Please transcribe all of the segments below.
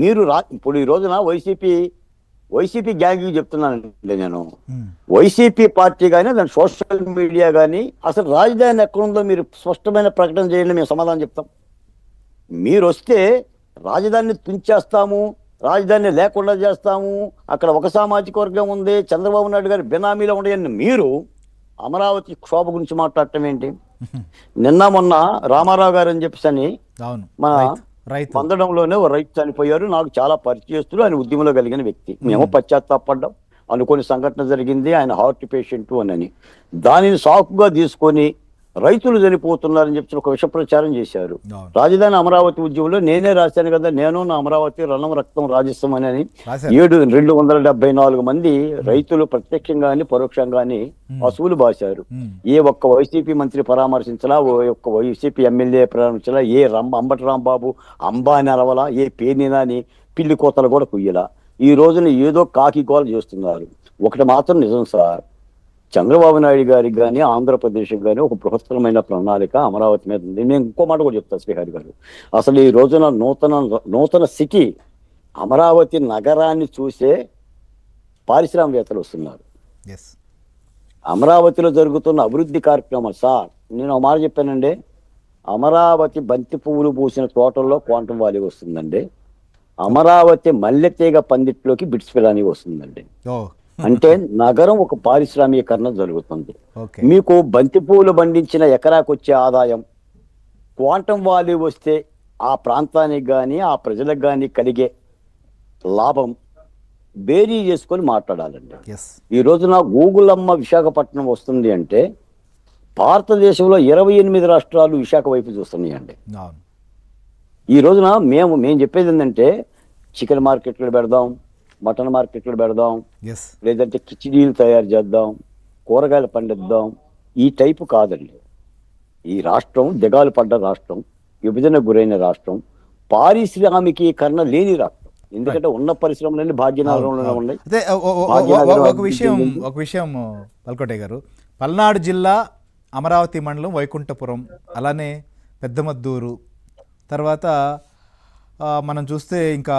మీరు ఇప్పుడు ఈ రోజున వైసీపీ గ్యాంగ్ చెప్తున్నానండి నేను. ఉమ్, వైసీపీ పార్టీ కానీ దాని సోషల్ మీడియా కానీ అసలు రాజధాని ఎక్కడుందో మీరు స్పష్టమైన ప్రకటన చేయండి, మేము సమాధానం చెప్తాం. మీరు వస్తే రాజధానిని తుంచేస్తాము, రాజధాని లేకుండా చేస్తాము, అక్కడ ఒక సామాజిక వర్గం ఉంది, చంద్రబాబు నాయుడు గారి బినామీలో ఉండేయని మీరు అమరావతి క్షోభ గురించి మాట్లాడటం ఏంటి? నిన్న మొన్న రామారావు గారు అని చెప్పేసి అవును, మన రైతు పొందడంలోనే ఓ రైతు చనిపోయారు. నాకు చాలా పరిచయస్తులు, ఆయన ఉద్యమంలో కలిగిన వ్యక్తి. మేము పశ్చాత్తాపడ్డాం, అనుకోని సంఘటన జరిగింది, ఆయన హార్ట్ పేషెంట్ అని. దానిని సాకుగా తీసుకొని రైతులు చనిపోతున్నారని చెప్పి ఒక విష ప్రచారం చేశారు. అవును, రాజధాని అమరావతి ఉద్యమంలో నేనే రాశాను కదా, నేను నా అమరావతి రణం రక్తం రాజస్వం అని రాశారు. 274 మంది రైతులు ప్రత్యక్షంగాని పరోక్షంగాని అసూలు బాశారు. ఉమ్, ఏ ఒక్క వైసీపీ మంత్రి పరామర్శించలా, ఓ ఒక్క వైసీపీ ఎమ్మెల్యే పరామర్శించలా, ఏ అంబటి రాంబాబు అంబాని అరవలా, ఏ పేర్నినాని పిల్లి కోతలు కూడా కుయ్యలా. ఈ రోజున ఏదో కాకి గోల చేస్తున్నారు. ఒకటి మాత్రం నిజం సార్, చంద్రబాబు నాయుడు గారికి కానీ ఆంధ్రప్రదేశ్కి కానీ ఒక బృహత్తరమైన ప్రణాళిక అమరావతి మీద ఉంది. నేను ఇంకో మాట కూడా చెప్తాను శ్రీహరి గారు. అసలు ఈ రోజున నూతన సిటీ అమరావతి నగరాన్ని చూసే పారిశ్రామికవేత్తలు వస్తున్నారు. ఎస్, అమరావతిలో జరుగుతున్న అభివృద్ధి కార్యక్రమాలు సార్, నేను ఒక మాట చెప్పానండి, అమరావతి బంతి పువ్వులు పూసిన తోటల్లో క్వాంటమ్ వాలీ వస్తుందండి, అమరావతి మల్లెతీగ పందిట్లోకి బిట్స్ పిలాని వస్తుందండి. ఓ, అంటే నగరం ఒక పారిశ్రామికీకరణ జరుగుతుంది. ఓకే, మీకు బంతి పువ్వులు పండించిన ఎకరాకు వచ్చే ఆదాయం, క్వాంటమ్ వాలీ వస్తే ఆ ప్రాంతానికి కానీ ఆ ప్రజలకు కానీ కలిగే లాభం బేరీ చేసుకొని మాట్లాడాలండి. ఎస్, ఈ రోజున గూగుల్ అమ్మ విశాఖపట్నం వస్తుంది అంటే భారతదేశంలో 28 రాష్ట్రాలు విశాఖ వైపు చూస్తున్నాయండి. అవును, ఈ రోజున మేము చెప్పేది ఏంటంటే చికెన్ మార్కెట్లు పెడదాం, మటన్ మార్కెట్లు పెడదాం, ఎస్, లేదంటే కిచిడీలు తయారు చేద్దాం, కూరగాయలు పండిద్దాం, ఈ టైపు కాదండి. ఈ రాష్ట్రం దిగాలు పడ్డ రాష్ట్రం, విభజన గురైన రాష్ట్రం, పారిశ్రామికీకరణ లేని రాష్ట్రం. ఎందుకంటే ఉన్న పరిశ్రమలన్నీ భాగ్యనగరంలోనే ఉన్నాయి. అదే ఒక విషయం పల్కోటే గారు, పల్నాడు జిల్లా అమరావతి మండలం వైకుంఠపురం, అలానే పెద్దమద్దూరు, తర్వాత మనం చూస్తే ఇంకా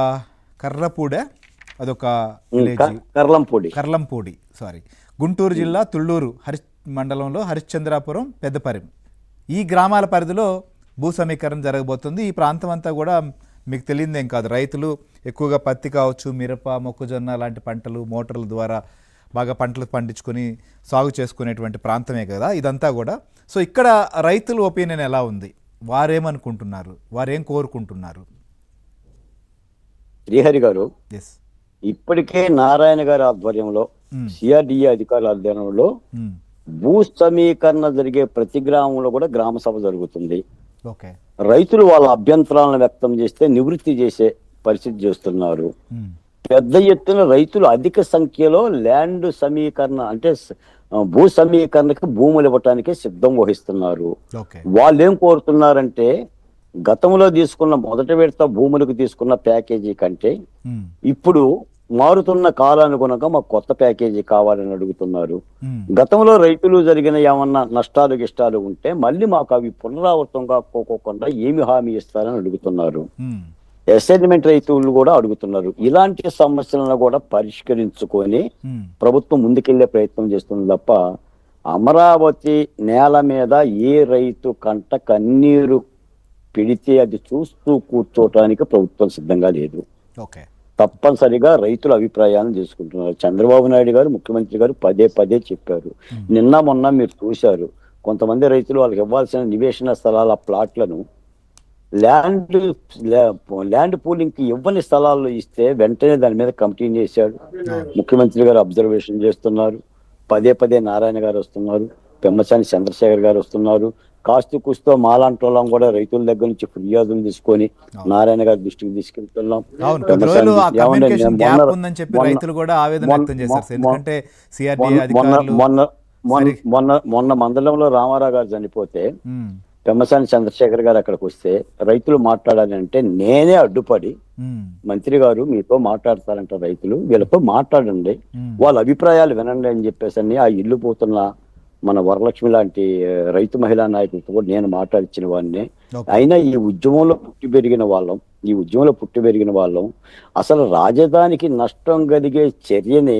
కర్రపూడే, అదొక విలేజ్, కర్లంపూడి గుంటూరు జిల్లా తుళ్ళూరు మండలంలో హరిశ్చంద్రాపురం, పెద్దపరిం, ఈ గ్రామాల పరిధిలో భూ సమీకరణ జరగబోతుంది. ఈ ప్రాంతం అంతా కూడా మీకు తెలియదేం కాదు, రైతులు ఎక్కువగా పత్తి కావచ్చు, మిరప, మొక్కజొన్న లాంటి పంటలు మోటార్ల ద్వారా బాగా పంటలు పండించుకొని సాగు చేసుకునేటువంటి ప్రాంతమే కదా ఇదంతా కూడా. సో ఇక్కడ రైతుల ఒపీనియన్ ఎలా ఉంది, వారేమనుకుంటున్నారు, వారేం కోరుకుంటున్నారు? శ్రీహరి గారు, ఎస్, ఇప్పటికే నారాయణ గారి ఆధ్వర్యంలో, సిఆర్డిఏ అధికారుల ఆధ్వర్యంలో భూ సమీకరణ జరిగే ప్రతి గ్రామంలో కూడా గ్రామ సభ జరుగుతుంది. ఓకే, రైతులు వాళ్ళ అభ్యంతరాలను వ్యక్తం చేస్తే నివృత్తి చేసే పరిస్థితి చేస్తున్నారు. పెద్ద ఎత్తున రైతులు అధిక సంఖ్యలో ల్యాండ్ సమీకరణ అంటే భూ సమీకరణకి భూములు ఇవ్వటానికి సిద్ధం వహిస్తున్నారు. వాళ్ళు ఏం కోరుతున్నారంటే గతంలో తీసుకున్న మొదటి విడత భూములకు తీసుకున్న ప్యాకేజీ కంటే ఇప్పుడు మారుతున్న కాలానుగుణంగా మాకు కొత్త ప్యాకేజీ కావాలని అడుగుతున్నారు. గతంలో రైతులు జరిగిన ఏమన్నా నష్టాలు గిష్టాలు ఉంటే మళ్ళీ మాకు అవి పునరావృతం కాకోకుండా ఏమి హామీ ఇస్తారని అడుగుతున్నారు. అసైన్మెంట్ రైతులు కూడా అడుగుతున్నారు. ఇలాంటి సమస్యలను కూడా పరిష్కరించుకొని ప్రభుత్వం ముందుకెళ్లే ప్రయత్నం చేస్తుంది తప్ప అమరావతి నేల మీద ఏ రైతు కంట కన్నీరు పెడితే అది చూస్తూ కూర్చోటానికి ప్రభుత్వం సిద్ధంగా లేదు. తప్పనిసరిగా రైతుల అభిప్రాయాలను తీసుకుంటున్నారు. చంద్రబాబు నాయుడు గారు, ముఖ్యమంత్రి గారు పదే చెప్పారు. నిన్న మొన్న మీరు చూశారు, కొంతమంది రైతులు వాళ్ళకి ఇవ్వాల్సిన నివేశన స్థలాల ప్లాట్లను ల్యాండ్ పూలింగ్ కి ఇవ్వని స్థలాల్లో ఇస్తే వెంటనే దాని మీద కమిటీని చేశాడు. ముఖ్యమంత్రి గారు అబ్జర్వేషన్ చేస్తున్నారు. పదే నారాయణ గారు వస్తున్నారు, పెమ్మసాని చంద్రశేఖర్ గారు వస్తున్నారు. కాస్తు కుస్తూ మాలాంటి వాళ్ళం కూడా రైతుల దగ్గర నుంచి ఫిర్యాదులు తీసుకొని నారాయణ గారి దృష్టికి తీసుకెళ్తున్నాం. మొన్న మండలంలో రామారావు గారు చనిపోతే పెమ్మసాని చంద్రశేఖర్ గారు అక్కడికి వస్తే రైతులు మాట్లాడాలి అంటే నేనే అడ్డుపడి, మంత్రి గారు మీతో మాట్లాడతారంట రైతులు, వీళ్ళతో మాట్లాడండి, వాళ్ళ అభిప్రాయాలు వినండి అని చెప్పేసి ఆ ఇల్లు పోతున్న మన వరలక్ష్మి లాంటి రైతు మహిళా నాయకులతో కూడా నేను మాట్లాడించిన వాడిని. అయినా ఈ ఉద్యమంలో పుట్టి పెరిగిన వాళ్ళం, ఈ ఉద్యమంలో పుట్టి పెరిగిన వాళ్ళం. అసలు రాజధానికి నష్టం కలిగే చర్యని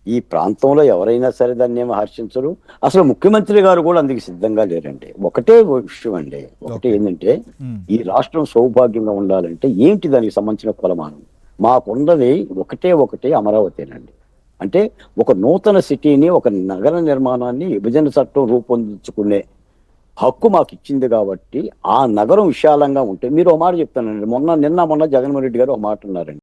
ఈ ప్రాంతంలో ఎవరైనా సరే దాన్ని ఏమో హర్షించరు. అసలు ముఖ్యమంత్రి గారు కూడా అందుకు సిద్ధంగా లేరండి. ఒకటే విషయం అండి, ఒకటి ఓకే. ఏంటంటే ఉమ్, ఈ రాష్ట్రం సౌభాగ్యంగా ఉండాలంటే ఏంటి దానికి సంబంధించిన కొలమానం? మాకున్నది ఒకటే అమరావతేనండి. అంటే ఒక నూతన సిటీని, ఒక నగర నిర్మాణాన్ని విభజన చట్టం రూపొందించుకునే హక్కు మాకు ఇచ్చింది కాబట్టి ఆ నగరం విశాలంగా ఉంటే, మీరు ఒక మాట చెప్తానండి, నిన్న మొన్న జగన్మోహన్ రెడ్డి గారు ఒక మాట అన్నారండి.